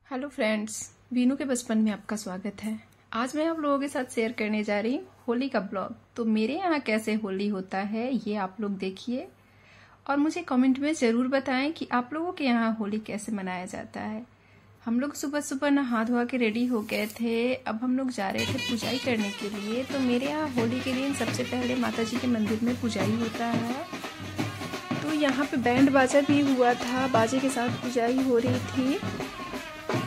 Hello friends, Veenu के बचपन में आपका स्वागत है। आज मैं आप लोगों के साथ शेयर करने जा रही हूँ होली का ब्लॉग। तो मेरे यहाँ कैसे होली होता है ये आप लोग देखिए और मुझे कमेंट में ज़रूर बताएं कि आप लोगों के यहाँ होली कैसे मनाया जाता है। हम लोग सुबह सुबह नहा धोआ के रेडी हो गए थे। अब हम लोग जा रहे थे पूजाई करने के लिए। तो मेरे यहाँ होली के दिन सबसे पहले माता जी के मंदिर में पूजाई होता है। तो यहाँ पे बैंड बाजा भी हुआ था, बाजे के साथ पूजाई हो रही थी।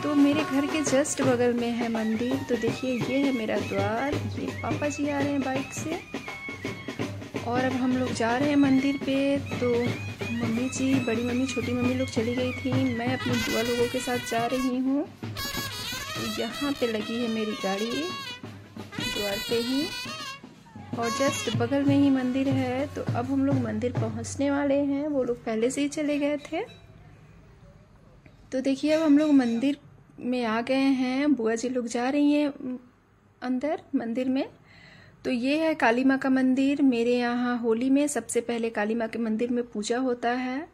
तो मेरे घर के जस्ट बगल में है मंदिर। तो देखिए ये है मेरा द्वार, ये पापा जी आ रहे हैं बाइक से और अब हम लोग जा रहे हैं मंदिर पे। तो मम्मी जी, बड़ी मम्मी, छोटी मम्मी लोग चली गई थी, मैं अपनी बुआ लोगों के साथ जा रही हूँ। तो यहाँ पे लगी है मेरी गाड़ी द्वार पे ही और जस्ट बगल में ही मंदिर है। तो अब हम लोग मंदिर पहुँचने वाले हैं, वो लोग पहले से ही चले गए थे। तो देखिए अब हम लोग मंदिर में आ गए हैं, बुआ जी लोग जा रही हैं अंदर मंदिर में। तो ये है काली माँ का मंदिर। मेरे यहाँ होली में सबसे पहले काली माँ के मंदिर में पूजा होता है,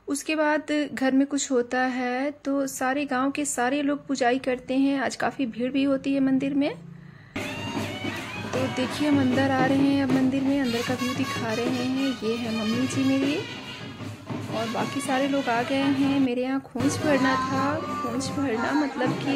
उसके बाद घर में कुछ होता है। तो सारे गांव के सारे लोग पूजाई करते हैं। आज काफ़ी भीड़ भी होती है मंदिर में। तो देखिए हम अंदर आ रहे हैं, अब मंदिर में अंदर का व्यू दिखा रहे हैं। ये है मम्मी जी मेरी और बाकी सारे लोग आ गए हैं। मेरे यहाँ खोंच भरना था। खोंच भरना मतलब कि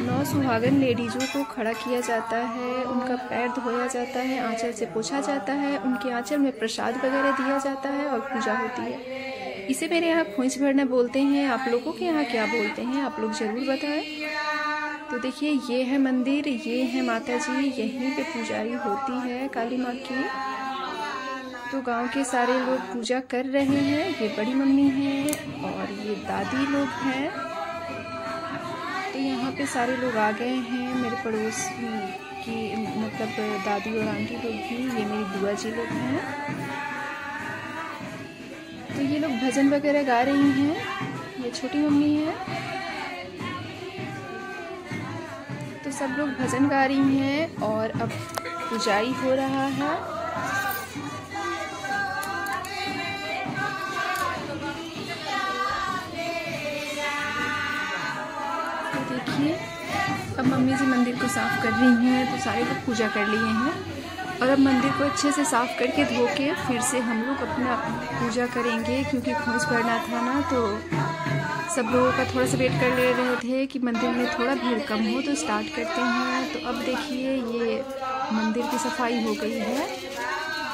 9 सुहागन लेडीज़ों को खड़ा किया जाता है, उनका पैर धोया जाता है, आंचल से पोंछा जाता है, उनके आंचल में प्रसाद वगैरह दिया जाता है और पूजा होती है। इसे मेरे यहाँ खोंच भरना बोलते हैं। आप लोगों के यहाँ क्या बोलते हैं आप लोग ज़रूर बताएं। तो देखिए ये है मंदिर, ये है माता जी, यहीं पे पूजाई होती है काली माँ की। तो गांव के सारे लोग पूजा कर रहे हैं। ये बड़ी मम्मी हैं और ये दादी लोग हैं। तो यहाँ पे सारे लोग आ गए हैं, मेरे पड़ोस की मतलब दादी और आंटी लोग भी, ये मेरी बुआ जी लोग हैं। तो ये लोग भजन वगैरह गा रही हैं, ये छोटी मम्मी है। तो सब लोग भजन गा रही हैं और अब पूजाई हो रहा है। देखिए अब मम्मी जी मंदिर को साफ़ कर रही हैं। तो सारे लोग पूजा कर लिए हैं और अब मंदिर को अच्छे से साफ़ करके धो के फिर से हम लोग अपना पूजा करेंगे, क्योंकि खोंच भरना था ना। तो सब लोगों का थोड़ा सा वेट कर ले रहे थे कि मंदिर में थोड़ा भीड़ कम हो तो स्टार्ट करते हैं। तो अब देखिए ये मंदिर की सफाई हो गई है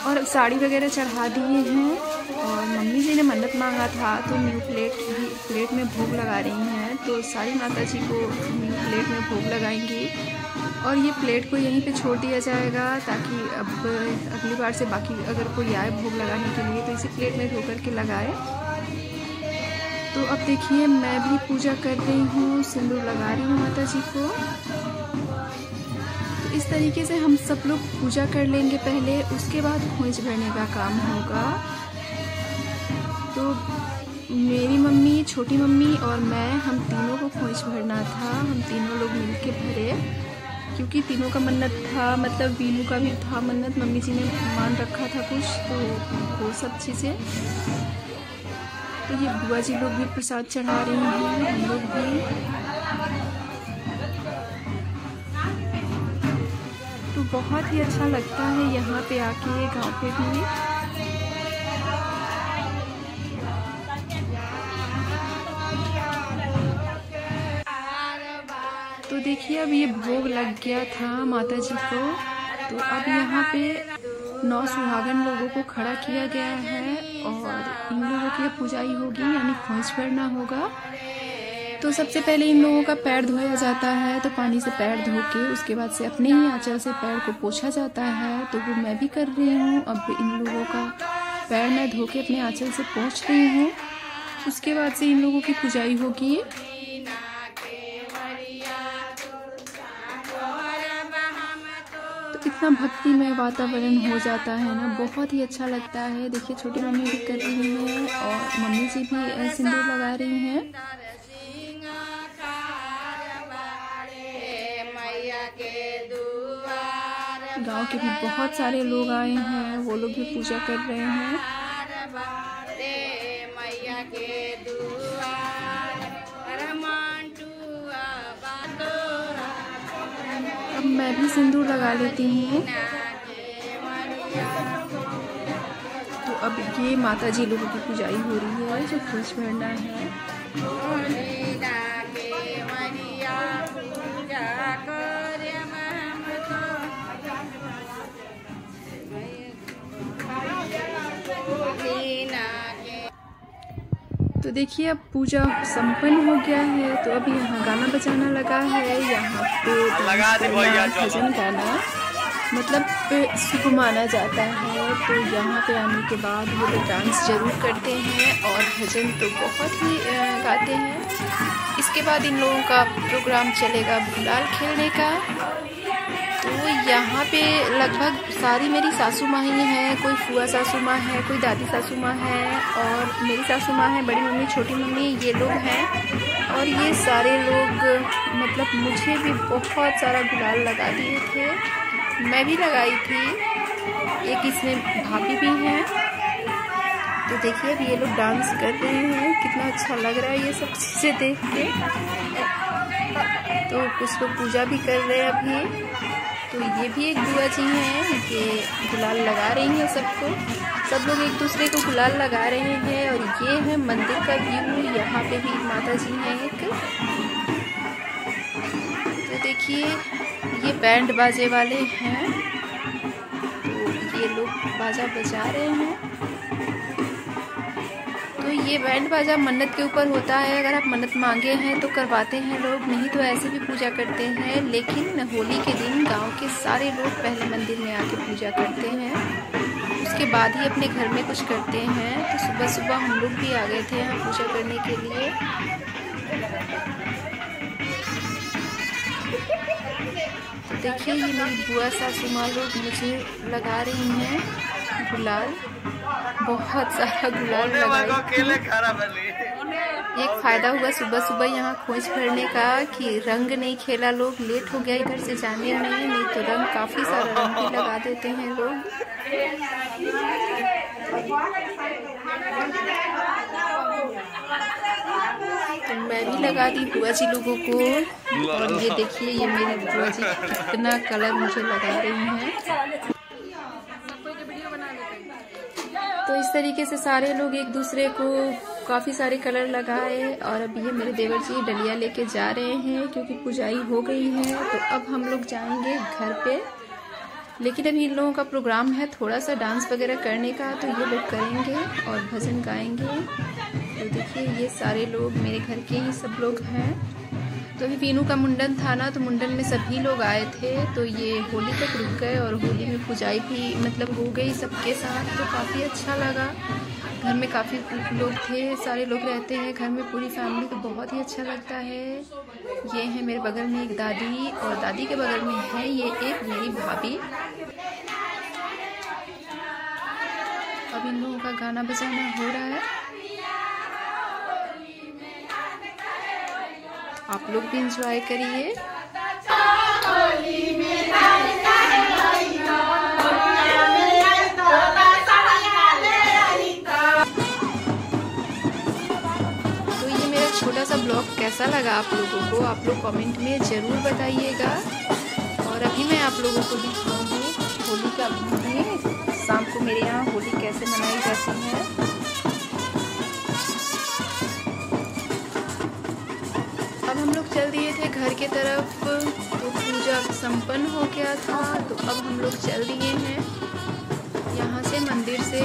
और साड़ी वगैरह चढ़ा दिए हैं। और मम्मी जी ने मन्नत मांगा था तो न्यू प्लेट में भोग लगा रही हैं। तो सारी माता जी को न्यू प्लेट में भोग लगाएंगी और ये प्लेट को यहीं पे छोड़ दिया जाएगा, ताकि अब अगली बार से बाकी अगर कोई आए भोग लगाने के लिए तो इसी प्लेट में धो करके लगाए। तो अब देखिए मैं भी पूजा कर रही हूँ, सिंदूर लगा रही हूँ माता जी को। तो इस तरीके से हम सब लोग पूजा कर लेंगे पहले, उसके बाद खोंच भरने का काम होगा। तो मेरी मम्मी, छोटी मम्मी और मैं, हम तीनों को खोंच भरना था। हम तीनों लोग मिलके भरे, क्योंकि तीनों का मन्नत था, मतलब वीनू का भी था मन्नत, मम्मी जी ने मान रखा था कुछ, तो वो सब चीज़ें। तो ये बुआ जी लोग भी प्रसाद चढ़ा रही हैं, हम लोग भी। तो बहुत ही अच्छा लगता है यहाँ पे आके, गाँव पे भी। तो देखिए अब ये भोग लग गया था माता जी को। तो अब यहाँ पे 9 सुहागन लोगों को खड़ा किया गया है और इन लोगों की पूजाई होगी, यानी खोंच भरना होगा। तो सबसे पहले इन लोगों का पैर धोया जाता है। तो पानी से पैर धो के उसके बाद से अपने ही आंचल से पैर को पोंछा जाता है। तो वो मैं भी कर रही हूँ। अब इन लोगों का पैर मैं धो के अपने आंचल से पोंछ रही हूँ। उसके बाद से इन लोगों की पूजाई होगी। इतना भक्तिमय वातावरण हो जाता है ना, बहुत ही अच्छा लगता है। देखिए छोटी मम्मी भी कर रही है और मम्मी जी भी सिंदूर लगा रही हैं। गांव के भी बहुत सारे लोग आए हैं, वो लोग भी पूजा कर रहे हैं। मैया के दुआर मैं भी सिंदूर लगा लेती हूँ। तो अब ये माता जी लोगों की पूजाई हो रही है जो खोज भरना है। तो देखिए अब पूजा संपन्न हो गया है। तो अब यहाँ गाना बजाना लगा है। यहाँ पे भजन गाना मतलब शुभ माना जाता है। तो यहाँ पे आने के बाद वो लोग डांस जरूर करते हैं और भजन तो बहुत ही गाते हैं। इसके बाद इन लोगों का प्रोग्राम चलेगा गुलाल खेलने का। तो यहाँ पे लगभग सारी मेरी सासू माँ ही हैं। कोई फुआ सासू माँ है, कोई दादी सासू माँ है और मेरी सासू माँ है, बड़ी मम्मी, छोटी मम्मी, ये लोग हैं। और ये सारे लोग मतलब मुझे भी बहुत सारा गुलाल लगा दिए थे। मैं भी लगाई थी। एक इसमें भाभी भी हैं। तो देखिए अब ये लोग डांस कर रहे हैं। कितना अच्छा लग रहा है ये सब चीज़ें देख के। तो कुछ लोग पूजा भी कर रहे हैं अभी। तो ये भी एक बुआ जी हैं, ये गुलाल लगा रही हैं सबको। सब लोग एक दूसरे को गुलाल लगा रहे हैं। और ये है मंदिर का व्यू। यहाँ पे भी माता जी हैं एक। तो देखिए ये बैंड बाजे वाले हैं। तो ये लोग बाजा बजा रहे हैं। तो ये बैंड बाजा मन्नत के ऊपर होता है। अगर आप मन्नत मांगे हैं तो करवाते हैं लोग, नहीं तो ऐसे भी पूजा करते हैं। लेकिन होली के दिन गांव के सारे लोग पहले मंदिर में आके पूजा करते हैं, उसके बाद ही अपने घर में कुछ करते हैं। तो सुबह सुबह हम लोग भी आ गए थे यहाँ पूजा करने के लिए। तो देखिए ये मेरी बुआ सासू माँ लोग मुझे लगा रही हैं गुलाल। बहुत सारा गुलाल लगाई। एक फ़ायदा हुआ सुबह सुबह यहाँ खोज भरने का कि रंग नहीं खेला लोग। लेट हो गया इधर से जाने में, नहीं तो रंग काफ़ी सारा रंग भी लगा देते हैं लोग। तो मैं भी लगा दी बुआ जी लोगों को। और ये देखिए ये मेरी बुआ जी कितना कलर मुझे लगा रही हैं। तो इस तरीके से सारे लोग एक दूसरे को काफ़ी सारे कलर लगाए। और अब ये मेरे देवर जी डलिया लेके जा रहे हैं क्योंकि पूजाई हो गई है। तो अब हम लोग जाएंगे घर पे। लेकिन अभी इन लोगों का प्रोग्राम है थोड़ा सा डांस वगैरह करने का, तो ये लोग करेंगे और भजन गाएंगे। तो देखिए ये सारे लोग मेरे घर के ही सब लोग हैं। तो अभी वीनू का मुंडन था ना, तो मुंडन में सभी लोग आए थे। तो ये होली तक रुक गए और होली में पूजाई भी मतलब हो गई सबके साथ। तो काफ़ी अच्छा लगा। घर में काफ़ी लोग थे, सारे लोग रहते हैं घर में, पूरी फैमिली। तो बहुत ही अच्छा लगता है। ये है मेरे बगल में एक दादी और दादी के बगल में है ये एक मेरी भाभी। अब इन लोगों का गाना बजाना हो रहा है। आप लोग भी एंजॉय करिए। तो ये मेरा छोटा सा ब्लॉग कैसा लगा आप लोगों को, आप लोग कमेंट में ज़रूर बताइएगा। और अभी मैं आप लोगों को दिखाऊंगी होली का भी, शाम को मेरे यहाँ होली कैसे मनाई जाती है। अब हम लोग चल दिए थे घर के तरफ। तो पूजा संपन्न हो गया था। तो अब हम लोग चल दिए हैं यहाँ से मंदिर से।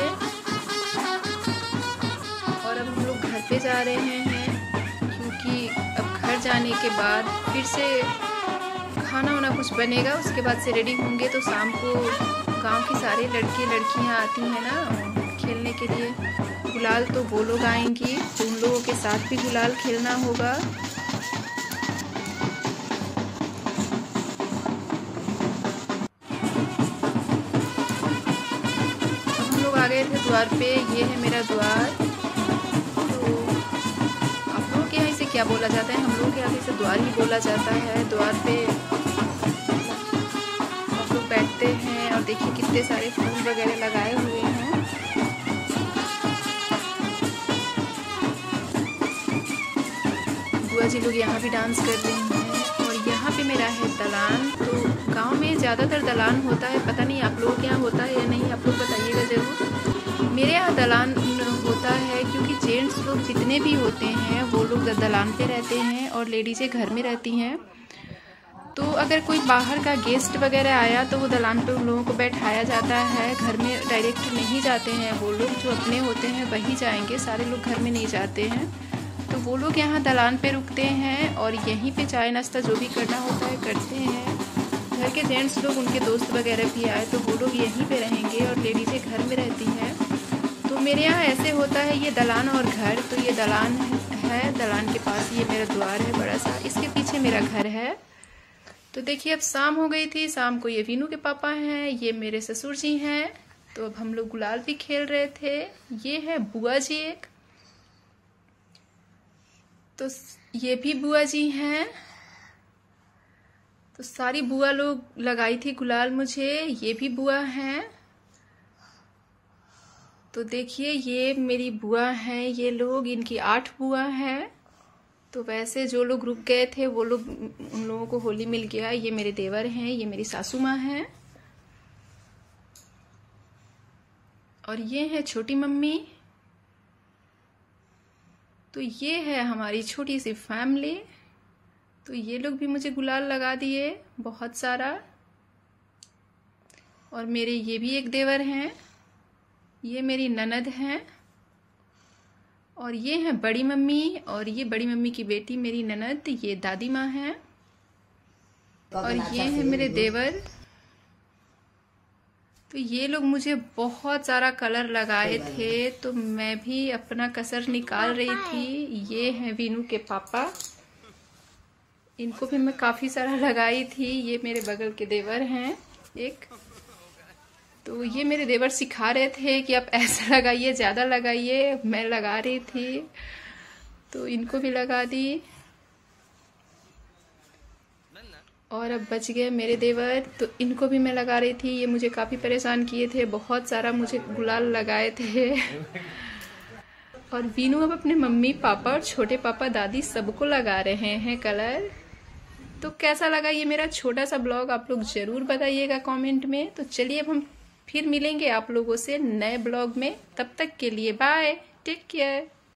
और अब हम लोग घर पे जा रहे हैं क्योंकि अब घर जाने के बाद फिर से खाना वाना कुछ बनेगा। उसके बाद से रेडी होंगे। तो शाम को गांव की सारे लड़के लड़कियां आती हैं ना खेलने के लिए। गुलाल तो वो लोग आएंगी, तो उन लोगों के साथ भी गुलाल खेलना होगा। आ गए थे द्वार पे। ये है मेरा द्वार। तो आप लोगों के यहाँ इसे क्या बोला जाता है? हम लोगों के यहाँ इसे द्वार ही बोला जाता है। द्वार पे आप लोग बैठते हैं और देखिए कितने सारे फूल वगैरह लगाए हुए हैं। बुआ जी लोग यहाँ भी डांस कर रही हैं। और यहाँ पे पीछे मेरा है दलान। तो गांव में ज़्यादातर दलान होता है, पता नहीं आप लोगों के यहाँ होता है या नहीं, आप लोग बताइएगा ज़रूर। मेरे यहाँ दलान होता है क्योंकि जेंट्स लोग जितने भी होते हैं वो लोग दलान पे रहते हैं और लेडीज़ें घर में रहती हैं। तो अगर कोई बाहर का गेस्ट वगैरह आया तो वो दलान पे उन लोगों को बैठाया जाता है, घर में डायरेक्ट नहीं जाते हैं वो लोग। जो अपने होते हैं वही जाएंगे, सारे लोग घर में नहीं जाते हैं। तो वो लोग यहाँ दलान पे रुकते हैं और यहीं पे चाय नाश्ता जो भी करना होता है करते हैं। घर के जेंट्स लोग, उनके दोस्त वगैरह भी आए तो वो लोग यहीं पे रहेंगे और लेडीज़ें घर में रहती हैं। तो मेरे यहाँ ऐसे होता है, ये दलान और घर। तो ये दलान है, दलान के पास ये मेरा द्वार है बड़ा सा, इसके पीछे मेरा घर है। तो देखिए अब शाम हो गई थी। शाम को ये वीनू के पापा हैं, ये मेरे ससुर जी हैं। तो अब हम लोग गुलाल भी खेल रहे थे। ये है बुआ जी एक, तो ये भी बुआ जी हैं। तो सारी बुआ लोग लगाई थी गुलाल मुझे, ये भी बुआ हैं। तो देखिए ये मेरी बुआ हैं, ये लोग, इनकी 8 बुआ हैं। तो वैसे जो लोग रुक गए थे वो लोग, उन लोगों को होली मिल गया। ये मेरे देवर हैं, ये मेरी सासू माँ हैं और ये है छोटी मम्मी। तो ये है हमारी छोटी सी फैमिली। तो ये लोग भी मुझे गुलाल लगा दिए बहुत सारा। और मेरे ये भी एक देवर हैं, ये मेरी ननद हैं और ये है बड़ी मम्मी और ये बड़ी मम्मी की बेटी मेरी ननद, ये दादी माँ हैं। और ये है मेरे देवर। तो ये लोग मुझे बहुत सारा कलर लगाए थे तो मैं भी अपना कसर निकाल रही थी। ये है वीनू के पापा, इनको भी मैं काफी सारा लगाई थी। ये मेरे बगल के देवर हैं एक। तो ये मेरे देवर सिखा रहे थे कि आप ऐसा लगाइए, ज्यादा लगाइए। मैं लगा रही थी तो इनको भी लगा दी। और अब बच गए मेरे देवर, तो इनको भी मैं लगा रही थी। ये मुझे काफी परेशान किए थे, बहुत सारा मुझे गुलाल लगाए थे। और वीनू अब अपने मम्मी पापा और छोटे पापा दादी सबको लगा रहे हैं कलर। तो कैसा लगा ये मेरा छोटा सा ब्लॉग, आप लोग जरूर बताइएगा कमेंट में। तो चलिए अब हम फिर मिलेंगे आप लोगों से नए ब्लॉग में। तब तक के लिए बाय, टेक केयर।